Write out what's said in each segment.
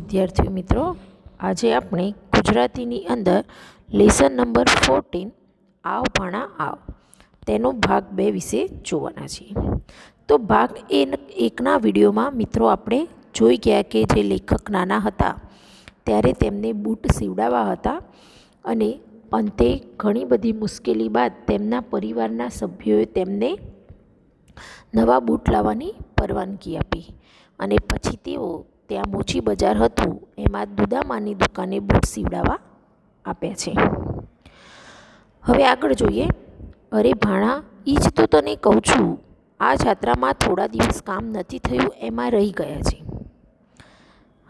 વિદ્યાર્થી મિત્રો, આજે આપણે ગુજરાતીની અંદર લેસન નંબર 14 આવ ભાણા આવ તેનો ભાગ 2 વિશે જોવાના છીએ. તો ભાગ એકના વિડીયોમાં મિત્રો આપણે જોઈ ગયા કે જે લેખક નાના હતા ત્યારે તેમને બૂટ સીવડાવવા હતા અને અંતે ઘણી બધી મુશ્કેલી બાદ તેમના પરિવારના સભ્યોએ તેમને નવા બૂટ લાવવાની પરવાનગી આપી અને પછી તેઓ ત્યાં મોચી બજાર હતું એમાં દુદામાની દુકાને બૂટ સીવડાવવા આપ્યા છે. હવે આગળ જોઈએ. અરે ભાણા, ઈ જ તો તને કહું છું, આ જાત્રામાં થોડા દિવસ કામ નથી થયું એમાં રહી ગયા છે.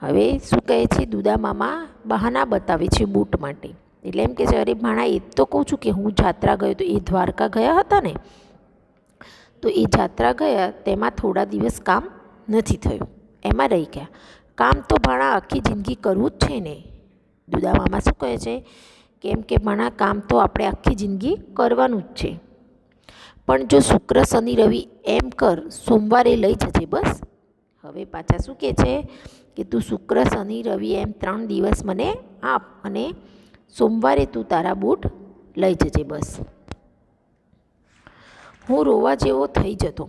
હવે શું કહે છે, દુદામામા બહાના બતાવે છે બૂટ માટે. એટલે એમ કે છે, અરે ભાણા, એ તો કહું છું કે હું જાત્રા ગયો તો એ દ્વારકા ગયા હતા ને, તો એ જાત્રા ગયા તેમાં થોડા દિવસ કામ નથી થયું, એમાં રહી ગયા. કામ તો ભાણા આખી જિંદગી કરવું જ છે ને. દુદામામા શું કહે છે, કેમ કે ભાણા કામ તો આપણે આખી જિંદગી કરવાનું જ છે, પણ જો શુક્ર શનિ રવિ એમ કર, સોમવારે લઈ જજે બસ. હવે પાછા શું કહે છે કે તું શુક્ર શનિ રવિ એમ 3 દિવસ મને આપ અને સોમવારે તું તારા બૂટ લઈ જજે બસ. હું રોવા જેવો થઈ જતો.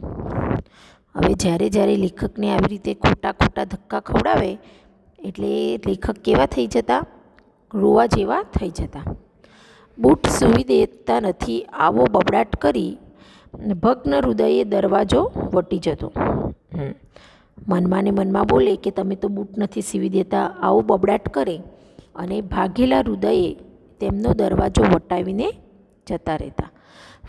હવે જ્યારે લેખકને આવી રીતે ખોટા ધક્કા ખવડાવે એટલે લેખક કેવા થઈ જતા, રોવા જેવા થઈ જતા. બૂટ સીવી દેતા નથી આવો બબડાટ કરી ભગ્ન હૃદયે દરવાજો વટી જતો. મનમાં ને મનમાં બોલે કે તમે તો બૂટ નથી સીવી દેતા, આવો બબડાટ કરે અને ભાગેલા હૃદયે તેમનો દરવાજો વટાવીને જતા રહેતા.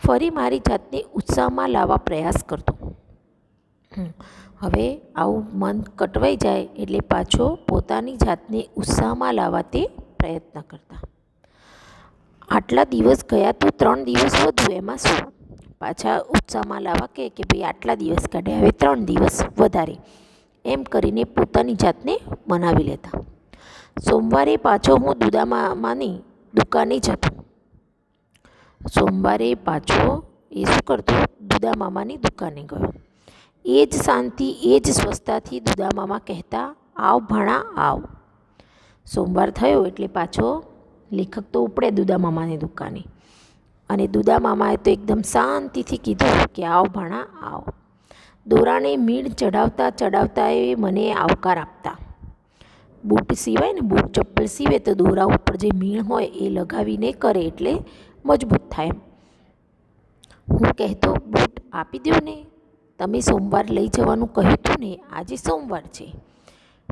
ફરી મારી જાતને ઉત્સાહમાં લાવવા પ્રયાસ કરતો. હવે આવું મન કટવાઈ જાય એટલે પાછો પોતાની જાતને ઉત્સાહમાં લાવવા તે પ્રયત્ન કરતા. આટલા દિવસ ગયા તો 3 દિવસ વધુ, એમાં શું? પાછા ઉત્સાહમાં લાવવા કે ભાઈ આટલા દિવસ કાઢ્યા, હવે 3 દિવસ વધારે, એમ કરીને પોતાની જાતને મનાવી લેતા. સોમવારે પાછો હું દુદામાની દુકાને જતો. સોમવારે પાછો એ શું કરતો, દુદામામાની દુકાને ગયો. એ જ શાંતિ, એ જ સ્વસ્થતાથી દુદામામા કહેતા, આવ ભાણા આવ. સોમવાર થયો એટલે પાછો લેખક તો ઉપડે દુદામામાની દુકાને અને દુદામામાએ તો એકદમ શાંતિથી કીધું કે આવ ભાણા આવ. દોરાને મીણ ચડાવતા એ મને આવકાર આપતા. બૂટ સીવાય ને, બૂટ ચપ્પલ સીવે તો દોરા ઉપર જે મીણ હોય એ લગાવીને કરે એટલે મજબૂત થાય. હું કહેતો, બૂટ આપી દો ને, તમે સોમવાર લઈ જવાનું કહ્યું હતું ને, આજે સોમવાર છે.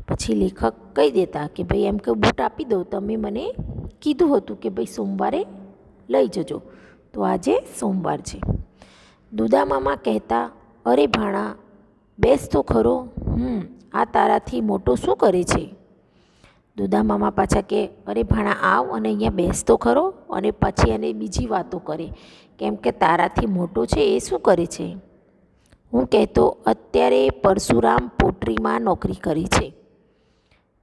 પછી લેખક કહી દેતા કે ભાઈ એમ કે બૂટ આપી દો, તમે મને કીધું હતું કે ભાઈ સોમવારે લઈ જજો, તો આજે સોમવાર છે. દુદામામા કહેતા, અરે ભાણા, બેસ તો ખરો, આ તારાથી મોટો શું કરે છે? દુદામામા પાછા કે, અરે ભાણા આવ અને અહીંયા બેસ તો ખરો, અને પછી એને બીજી વાતો કરે, કેમ કે તારાથી મોટો છે એ શું કરે છે? હું કહેતો, અત્યારે પરશુરામ પોટ્રીમાં નોકરી કરી છે.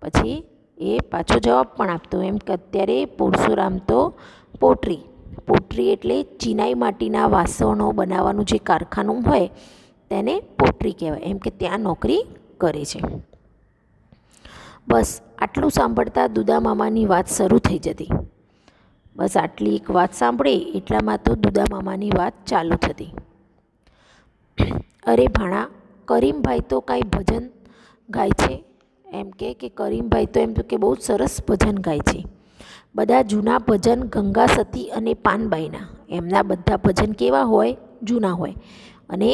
પછી એ પાછો જવાબ પણ આપતો એમ કે અત્યારે પરશુરામ તો પોટ્રી એટલે ચિનાઈ માટીના વાસણો બનાવવાનું જે કારખાનું હોય તેને પોટ્રી કહેવાય, એમ કે ત્યાં નોકરી કરે છે. બસ આટલું સાંભળતા દુદામામાની વાત શરૂ થઈ જતી. બસ આટલી એક વાત સાંભળે એટલામાં તો દુદામામાની વાત ચાલુ થતી. અરે ભાણા, કરીમભાઈ તો કાંઈ ભજન ગાય છે. એમ કે કરીમભાઈ તો એમ તો કે બહુ સરસ ભજન ગાય છે. બધા જૂના ભજન ગંગા સતી અને પાનબાઈના, એમના બધા ભજન કેવા હોય? જૂના હોય. અને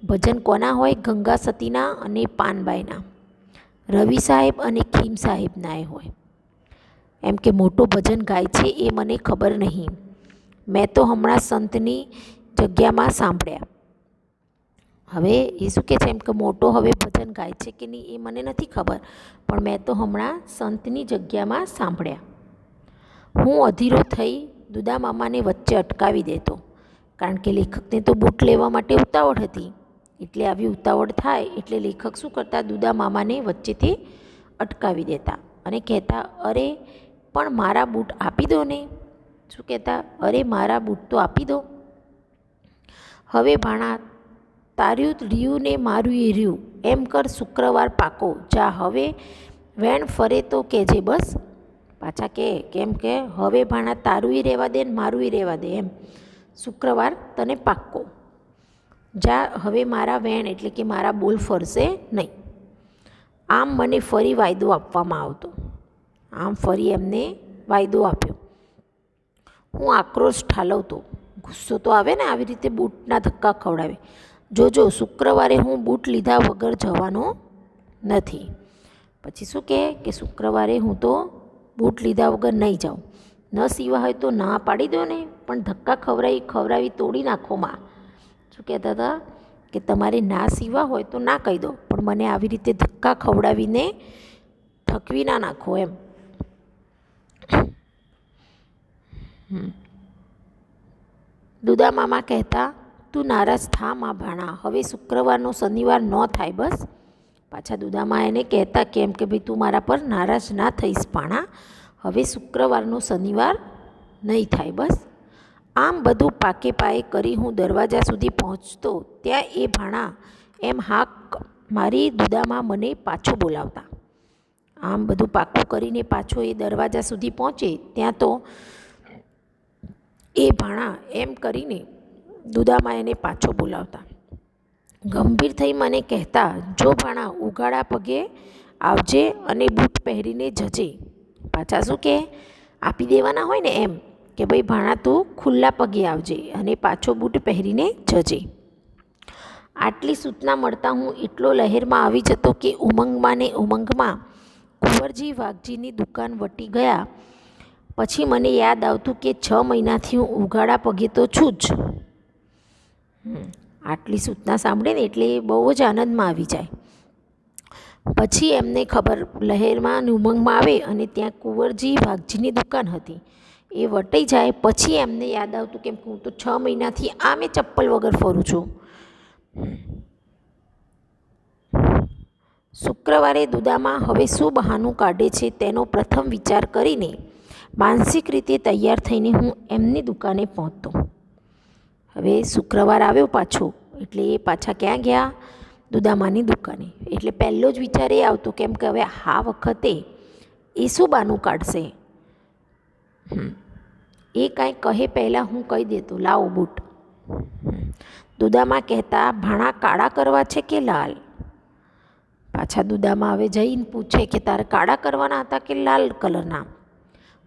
ભજન કોના હોય? ગંગા સતીના અને પાનબાઈના. રવિ સાહેબ અને ખીમ સાહેબના એ હોય. એમ કે મોટો ભજન ગાય છે એ મને ખબર નહીં, મેં તો હમણાં સંતની જગ્યામાં સાંભળ્યા. હવે એ શું કહે છે, એમ કે મોટો હવે ભજન ગાય છે કે નહીં એ મને નથી ખબર, પણ મેં તો હમણાં સંતની જગ્યામાં સાંભળ્યા. હું અધીરો થઈ દુદામામાને વચ્ચે અટકાવી દેતો, કારણ કે લેખકને તો બૂટ લેવા માટે ઉતાવળ હતી. એટલે આવી ઉતાવળ થાય એટલે લેખક શું કરતા, દુદામામાને વચ્ચેથી અટકાવી દેતા અને કહેતા, અરે પણ મારા બૂટ આપી દો ને. શું કહેતા, અરે મારા બૂટ તો આપી દો. હવે ભાણા, તાર્યું રહ્યું ને મારું એ રહ્યું, એમ કર શુક્રવાર પાકો, જા હવે વેણ ફરે તો કહેજે બસ. પાછા કેમ કે હવે ભાણા તારુંય રહેવા દે ને મારુંય રહેવા દે એમ. શુક્રવાર તને પાક્કો. જા હવે મારા વેણ એટલે કે મારા બોલ ફરશે નહીં. આમ મને ફરી વાયદો આપવામાં આવતો. આમ ફરી એમને વાયદો આપ્યો. હું આક્રોશ ઠાલવતો. ગુસ્સો તો આવે ને, આવી રીતે બૂટના ધક્કા ખવડાવે. જોજો શુક્રવારે હું બૂટ લીધા વગર જવાનો નથી. પછી શું કે શુક્રવારે હું તો બૂટ લીધા વગર નહીં જાઉં. ન સીવા હોય તો ના પાડી દો ને, પણ ધક્કા ખવડાવી તોડી નાખો માં. શું કહેતા હતા કે તમારે ના સીવા હોય તો ના કહી દો, પણ મને આવી રીતે ધક્કા ખવડાવીને થકવી ના નાખો એમ. દુદા મામા કહેતા, તું નારાજ થા માં ભાણા, હવે શુક્રવારનો શનિવાર ન થાય બસ. પાછા દુદામા એને કહેતા કેમ કે ભાઈ તું મારા પર નારાજ ના થઈશ ભાણા, હવે શુક્રવારનો શનિવાર નહીં થાય બસ. આમ બધું પાકે પાયે કરી હું દરવાજા સુધી પહોંચતો ત્યાં એ ભાણા એમ હાક મારી દુદામા મને પાછો બોલાવતા. આમ બધું પાકું કરીને પાછો એ દરવાજા સુધી પહોંચે ત્યાં તો એ ભાણા એમ કરીને દુદામા એને પાછો બોલાવતા. ગંભીર થઈ મને કહેતા, જો ભાણા ઉઘાડા પગે આવજે અને બૂટ પહેરીને જજે. પાછા શું કે આપી દેવાના હોય ને એમ કે ભાઈ ભાણા તું ખુલ્લા પગે આવજે અને પાછો બૂટ પહેરીને જજે. આટલી સૂચના મળતા હું એટલો લહેરમાં આવી જતો કે ઉમંગમાં ને ઉમંગમાં કુંવરજી વાઘજીની દુકાન વટી ગયા પછી મને યાદ આવતું કે 6 મહિનાથી હું ઉઘાડા પગે તો છું જ. આટલી સૂચના સાંભળે ને એટલે બહુ જ આનંદમાં આવી જાય. પછી એમને ખબર લહેરમાં અને ઉમંગમાં આવે અને ત્યાં કુંવરજી વાઘજીની દુકાન હતી એ વટાઈ જાય પછી એમને યાદ આવતું કેમ કે હું તો 6 મહિનાથી આમે ચપ્પલ વગર ફરું છું. શુક્રવારે દુદામાં હવે શું બહાનું કાઢે છે તેનો પ્રથમ વિચાર કરીને માનસિક રીતે તૈયાર થઈને હું એમની દુકાને પહોંચતો. હવે શુક્રવાર આવ્યો પાછો એટલે એ પાછા ક્યાં ગયા? દુદામાની દુકાને. એટલે પહેલો જ વિચાર એ આવતો કેમ કે હવે આ વખતે એ શું બાનું કાઢશે. એ કાંઈ કહે પહેલાં હું કહી દેતો, લાવો બૂટ. દુદામા કહેતા, ભાણા કાળા કરવા છે કે લાલ? પાછા દુદામા હવે જઈને પૂછે કે તારે કાળા કરવાના હતા કે લાલ કલરના?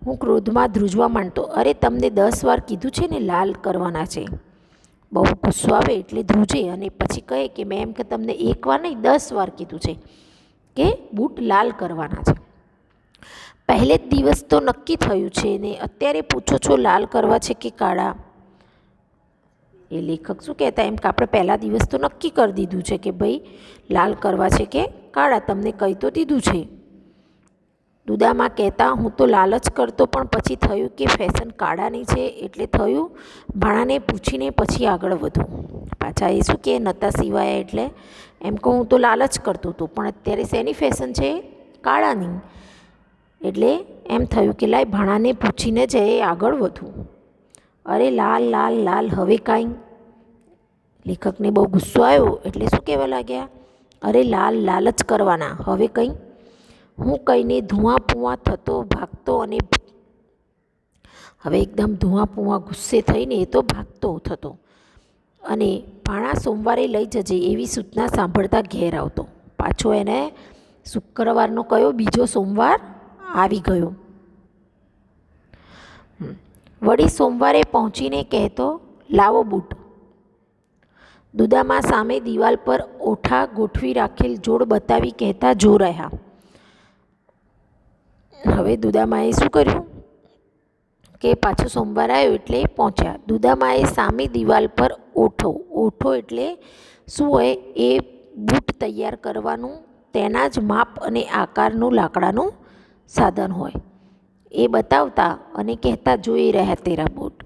હું ક્રોધમાં ધ્રુજવા માંડતો, અરે તમને 10 વાર કીધું છે ને લાલ કરવાના છે. બહુ ગુસ્સો આવે એટલે ધ્રુજે અને પછી કહે કે મેં એમ કે તમને 1 વાર નહીં 10 વાર કીધું છે કે બૂટ લાલ કરવાના છે. પહેલે જ દિવસ તો નક્કી થયું છે ને અત્યારે પૂછો છો લાલ કરવા છે કે કાળા? એ લેખક શું કહેતા એમ કે આપણે પહેલા દિવસ તો નક્કી કરી દીધું છે કે ભાઈ લાલ કરવા છે કે કાળા, તમને કહી તો દીધું છે. દુદામા કહેતા, હું તો લાલ જ કરતો પણ પછી થયું કે ફેશન કાળાની છે એટલે થયું ભાણાને પૂછીને પછી આગળ વધું. પાછા એ શું કે નહોતા સિવાય એટલે એમ કહું હું તો લાલ જ કરતો હતો પણ અત્યારે શેની ફેશન છે? કાળાની. એટલે એમ થયું કે લાય ભાણાને પૂછીને જ એ આગળ વધું. અરે લાલ લાલ લાલ હવે કાંઈ? લેખકને બહુ ગુસ્સો આવ્યો એટલે શું કહેવા લાગ્યા, અરે લાલ લાલ જ કરવાના હવે કંઈ? હું કહીને ધુઆ પુઆ થતો ભાગતો અને હવે એકદમ ધુઆ પુઆ ગુસ્સે થઈને એ તો ભાગતો થતો અને ભાણા સોમવારે લઈ જજે એવી સૂચના સાંભળતા ઘેર આવતો. પાછો એને શુક્રવારનો કયો બીજો સોમવાર આવી ગયો. વળી સોમવારે પહોંચીને કહેતો, લાવો બૂટ. દુદામા સામે દિવાલ પર ઓઠા ગોઠવી રાખેલ જોડ બતાવી કહેતા, જો રહ્યા. હવે દુદામાએ શું કર્યું કે પાછો સોમવાર આવ્યો એટલે પહોંચ્યા. દુદામાએ સામે દિવાલ પર ઓઠો એટલે શું હોય? એ બૂટ તૈયાર કરવાનું તેના જ માપ અને આકારનું લાકડાનું સાધન હોય એ બતાવતા અને કહેતા, જોઈ રહ્યા તેરા બૂટ.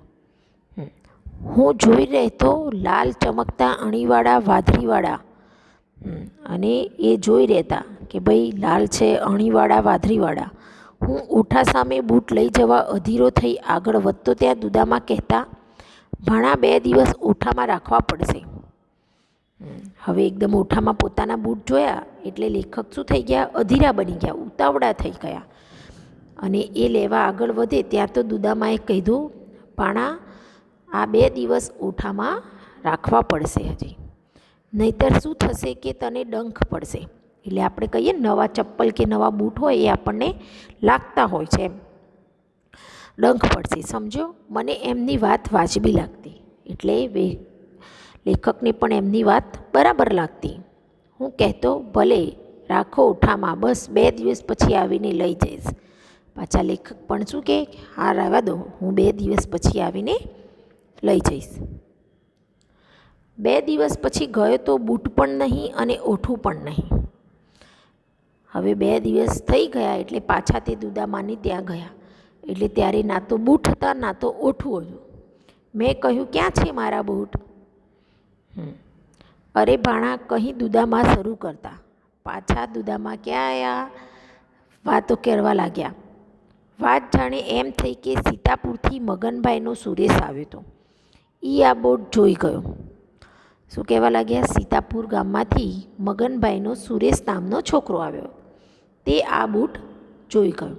હું જોઈ રહેતો લાલ ચમકતા અણીવાળા વાદળીવાળા અને એ જોઈ રહેતા કે ભાઈ લાલ છે અણીવાળા વાદળીવાળા. હું ઓઠા સામે બૂટ લઈ જવા અધીરો થઈ આગળ વધતો ત્યાં દુદામા કહેતા, ભાણા 2 દિવસ ઓઠામાં રાખવા પડશે. હવે એકદમ ઓઠામાં પોતાના બૂટ જોયા એટલે લેખક શું થઈ ગયા, અધીરા બની ગયા, ઉતાવળા થઈ ગયા. અને એ લેવા આગળ વધે ત્યાં તો દુદામાએ કીધું, ભાણા આ 2 દિવસ ઓઠામાં રાખવા પડશે હજી, નહીંતર શું થશે કે તને ડંખ પડશે. એટલે આપણે કહીએ નવા ચપ્પલ કે નવા બૂટ હોય એ આપણને લાગતા હોય છે, એમ ડંખ પડશે, સમજો. મને એમની વાત વાજબી લાગતી, એટલે લેખકને પણ એમની વાત બરાબર લાગતી. હું કહેતો, ભલે રાખો ઓઠામાં, બસ 2 દિવસ પછી આવીને લઈ જઈશ. પાછા લેખક પણ શું કહે, હા રહેવા દો, હું 2 દિવસ પછી આવીને લઈ જઈશ. 2 દિવસ પછી ગયો તો બૂટ પણ નહીં અને ઓઠું પણ નહીં. હવે 2 દિવસ થઈ ગયા એટલે પાછા તે દુદામાની ત્યાં ગયા. એટલે ત્યારે ના તો બૂટ હતા ના તો ઓઠું હતું. મેં કહ્યું, ક્યાં છે મારા બૂટ? અરે ભાણા, કહી દુદામા શરૂ કરતા. પાછા દુદામા ક્યાં આવ્યા, વાતો કરવા લાગ્યા. વાત જાણે એમ થઈ કે સીતાપુરથી મગનભાઈનો સુરેશ આવ્યો હતો. આ બૂટ જોઈ ગયો. શું કહેવા લાગ્યા? સીતાપુર ગામમાંથી મગનભાઈનો સુરેશ નામનો છોકરો આવ્યો, તે આ બૂટ જોઈ ગયો.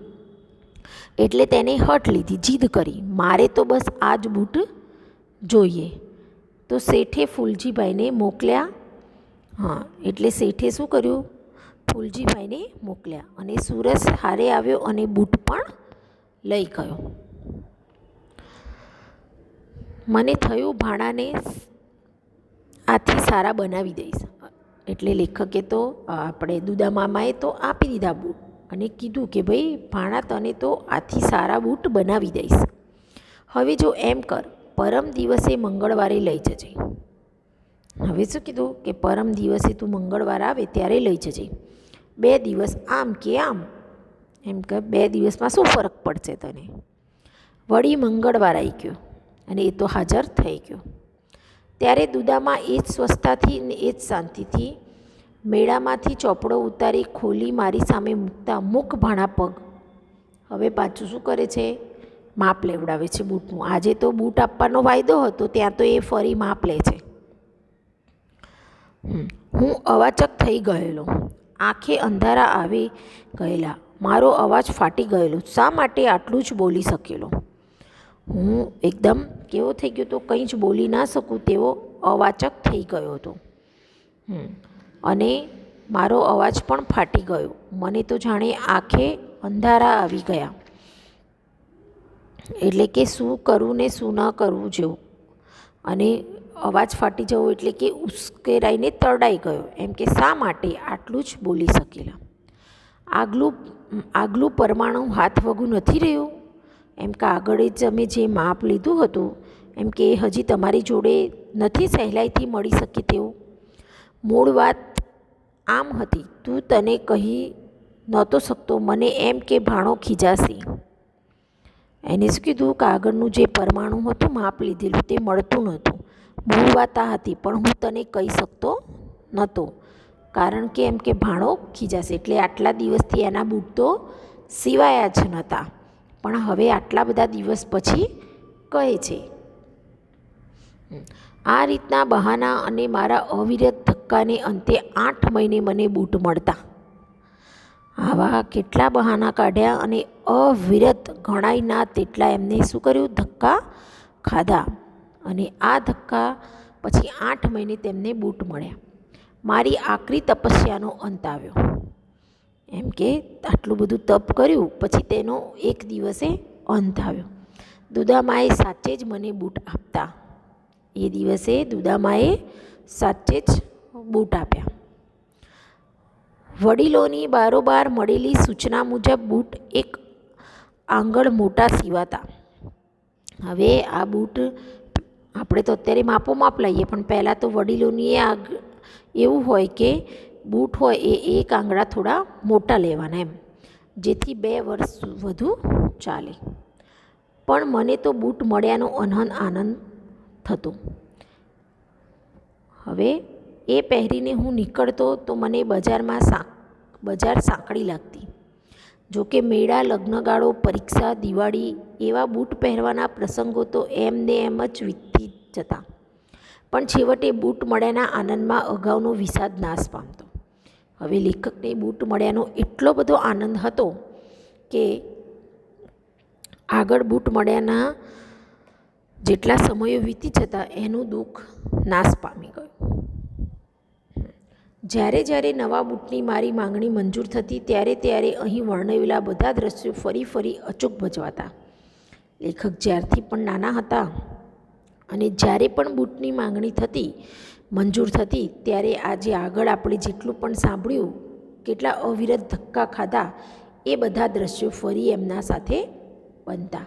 એટલે તેને હઠ લીધી, જીદ કરી, મારે તો બસ આ જ બૂટ જોઈએ. તો શેઠે ફૂલજીભાઈને મોકલ્યા. હા, એટલે શેઠે શું કર્યું? ફૂલજીભાઈને મોકલ્યા અને સુરેશ હારે આવ્યો અને બૂટ પણ લઈ ગયો. મને થયું ભાણાને આથી સારા બનાવી દઈશ. એટલે લેખકે તો આપણે દુદામામાએ તો આપી દીધા બૂટ અને કીધું કે ભાઈ ભાણા, તને તો આથી સારા બૂટ બનાવી દઈશ. હવે જો એમ કર, પરમ દિવસે મંગળવારે લઈ જજે. હવે શું કીધું કે પરમ દિવસે તું મંગળવાર આવે ત્યારે લઈ જજે. 2 દિવસ આમ કે આમ, એમ કે 2 દિવસમાં શું ફરક પડશે તને? વળી મંગળવાર આવી ગયો અને એ તો હાજર થઈ ગયો. ત્યારે દુદામા એ જ સ્વસ્થતાથી ને એ જ શાંતિથી મેળામાંથી ચોપડો ઉતારી ખોલી મારી સામે મૂકતા મુખ ભાણા પગ. હવે પાછું શું કરે છે? માપ લેવડાવે છે બૂટનું. આજે તો બૂટ આપવાનો વાયદો હતો, ત્યાં તો એ ફરી માપ લે છે. હું અવાચક થઈ ગયેલો, આંખે અંધારા આવી ગયેલા, મારો અવાજ ફાટી ગયેલો, શા માટે આટલું જ બોલી શકેલો? હું એકદમ કેવો થઈ ગયો તો, કંઈ જ બોલી ના શકું તેવો અવાચક થઈ ગયો હતો. અને મારો અવાજ પણ ફાટી ગયો. મને તો જાણે આંખે અંધારા આવી ગયા. એટલે કે શું કરવું ને શું ન કરવું જેવું. અને અવાજ ફાટી જવો એટલે કે ઉશ્કેરાઈને તરડાઈ ગયો, એમ કે શા માટે આટલું જ બોલી શકેલા? આગલું પરમાણુ હાથ વગું નથી રહ્યું? એમ કે આગળ જ અમે જે માપ લીધું હતું, એમ કે એ હજી તમારી જોડે નથી સહેલાઈથી મળી શકે તેવું? મૂળ વાત આમ હતી, તું તને કહી નહોતો શકતો. મને એમ કે ભાણો ખીજાશે. એને શું કીધું કે આગળનું જે પરમાણુ હતું માપ લીધેલું તે મળતું નહોતું. મૂળ વાત આ હતી, પણ હું તને કહી શકતો નહોતો, કારણ કે એમ કે ભાણો ખીજાશે. એટલે આટલા દિવસથી એના બૂટ તો સિવાયા જ નહોતા, પણ હવે આટલા બધા દિવસ પછી કહે છે. આ રીતના બહાના અને મારા અવિરત ધક્કાને અંતે 8 મહિને મને બૂટ મળતા. આવા કેટલા બહાના કાઢ્યા અને અવિરત ગણાય ના તેટલા એમને શું કર્યું? ધક્કા ખાધા. અને આ ધક્કા પછી 8 મહિને તેમને બૂટ મળ્યા. મારી આકરી તપસ્યાનો અંત આવ્યો. એમ કે આટલું બધું તપ કર્યું પછી તેનો એક દિવસે અંત આવ્યો. દુદામાએ સાચે જ મને બૂટ આપતા. એ દિવસે દુદામાએ સાચે જ બૂટ આપ્યા. વડીલોની બારોબાર મળેલી સૂચના મુજબ બૂટ એક આંગળ મોટા સીવાતા. હવે આ બૂટ આપણે તો અત્યારે માપ લઈએ, પણ પહેલાં તો વડીલોની એવું હોય કે બૂટ હોય એ એક આંગળા થોડા મોટા લેવાના, એમ જેથી 2 વર્ષ વધુ ચાલે. પણ મને તો બૂટ મળ્યાનો અનહદ આનંદ થતો. હવે એ પહેરીને હું નીકળતો તો મને બજાર સાંકડી લાગતી. જોકે મેળા, લગ્નગાળો, પરીક્ષા, દિવાળી એવા બૂટ પહેરવાના પ્રસંગો તો એમને એમ જ વીતી જતા. પણ છેવટે બૂટ મળ્યાના આનંદમાં અગાઉનો વિષાદ નાશ પામતો. હવે લેખકને બૂટ મળ્યાનો એટલો બધો આનંદ હતો કે આગળ બૂટ મળ્યાના જેટલા સમયો વીતી જતા એનું દુઃખ નાશ પામી ગયું. જ્યારે જ્યારે નવા બૂટની મારી માંગણી મંજૂર થતી ત્યારે ત્યારે અહીં વર્ણવેલા બધા દ્રશ્યો ફરી ફરી અચૂક ભજવાતા. લેખક જ્યારથી પણ નાના હતા અને જ્યારે પણ બૂટની માંગણી થતી મંજૂર થતી ત્યારે આજે આગળ આપણે જેટલું પણ સાંભળ્યું, કેટલા અવિરત ધક્કા ખાધા, એ બધા દ્રશ્યો ફરી એમના સાથે બનતા.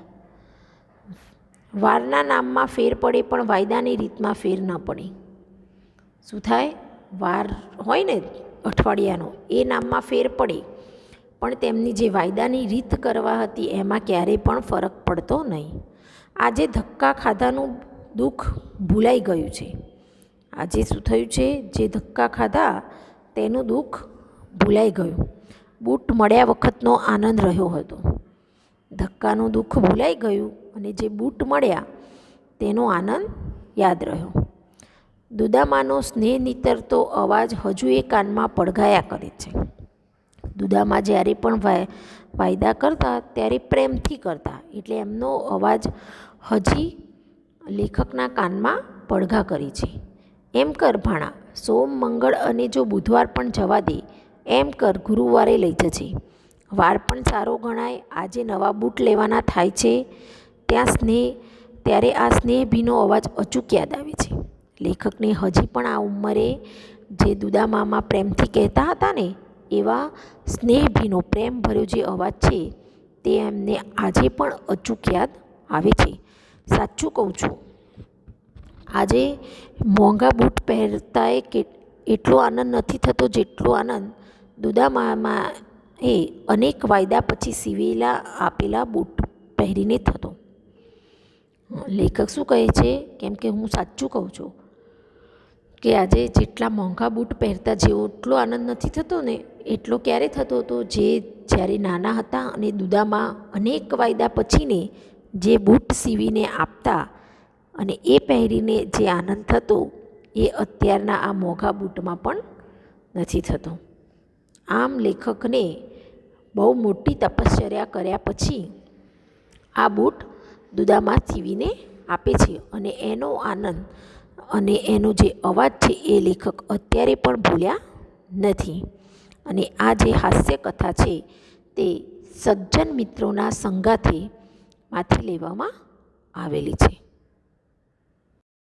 વારના નામમાં ફેર પડે પણ વાયદાની રીતમાં ફેર ન પડે. શું થાય? વાર હોય ને અઠવાડિયાનો, એ નામમાં ફેર પડે પણ તેમની જે વાયદાની રીત કરવા હતી એમાં ક્યારેય પણ ફરક પડતો નહીં. આજે ધક્કા ખાધાનું દુઃખ ભૂલાઈ ગયું છે. આજે શું થયું છે? જે ધક્કા ખાધા તેનું દુઃખ ભૂલાઈ ગયું. બૂટ મળ્યા વખતનો આનંદ રહ્યો હતો, ધક્કાનું દુઃખ ભૂલાઈ ગયું અને જે બૂટ મળ્યા તેનો આનંદ યાદ રહ્યો. દુદામાનો સ્નેહ નીતરતો અવાજ હજુ એ કાનમાં પડઘાયા કરે છે. દુદામા જ્યારે પણ વાયદા કરતા ત્યારે પ્રેમથી કરતા, એટલે એમનો અવાજ હજી લેખકના કાનમાં પડઘા કરી છે. એમ કર ભાણા, સોમ મંગળ અને જો બુધવાર પણ જવા દે, એમ કર ગુરુવારે લઈ જજે. વાર પણ સારો ગણાય, આજે નવા બૂટ લેવાના થાય છે ત્યારે આ સ્નેહભીનો અવાજ અચૂક યાદ આવે છે. લેખકને હજી પણ આ ઉંમરે જે દુદામામાં પ્રેમથી કહેતા હતા ને એવા સ્નેહભીનો પ્રેમભર્યો જે અવાજ છે તે એમને આજે પણ અચૂક યાદ આવે છે. સાચું કહું છું, આજે મોંઘા બૂટ પહેરતાએ એટલો આનંદ નથી થતો જેટલો આનંદ દુદામામાં એ અનેક વાયદા પછી સીવેલા આપેલા બૂટ પહેરીને થતો. લેખક શું કહે છે? કેમ કે હું સાચું કહું છું કે આજે જેટલા મોંઘા બૂટ પહેરતા જેવો એટલો આનંદ નથી થતો ને એટલો ક્યારે થતો હતો જ્યારે નાના હતા અને દુદામા અનેક વાયદા પછીને જે બૂટ સીવીને આપતા અને એ પહેરીને જે આનંદ થતો એ અત્યારના આ મોંઘા બૂટમાં પણ નથી થતો. આમ લેખકને બહુ મોટી તપશ્ચર્યા કર્યા પછી આ બૂટ દુદામા સીવીને આપે છે અને એનો આનંદ અને એનો જે અવાજ છે એ લેખક અત્યારે પણ ભૂલ્યા નથી. અને આ જે હાસ્ય કથા છે તે સજ્જન મિત્રોના સંગાથે માંથી લેવામાં આવેલી છે.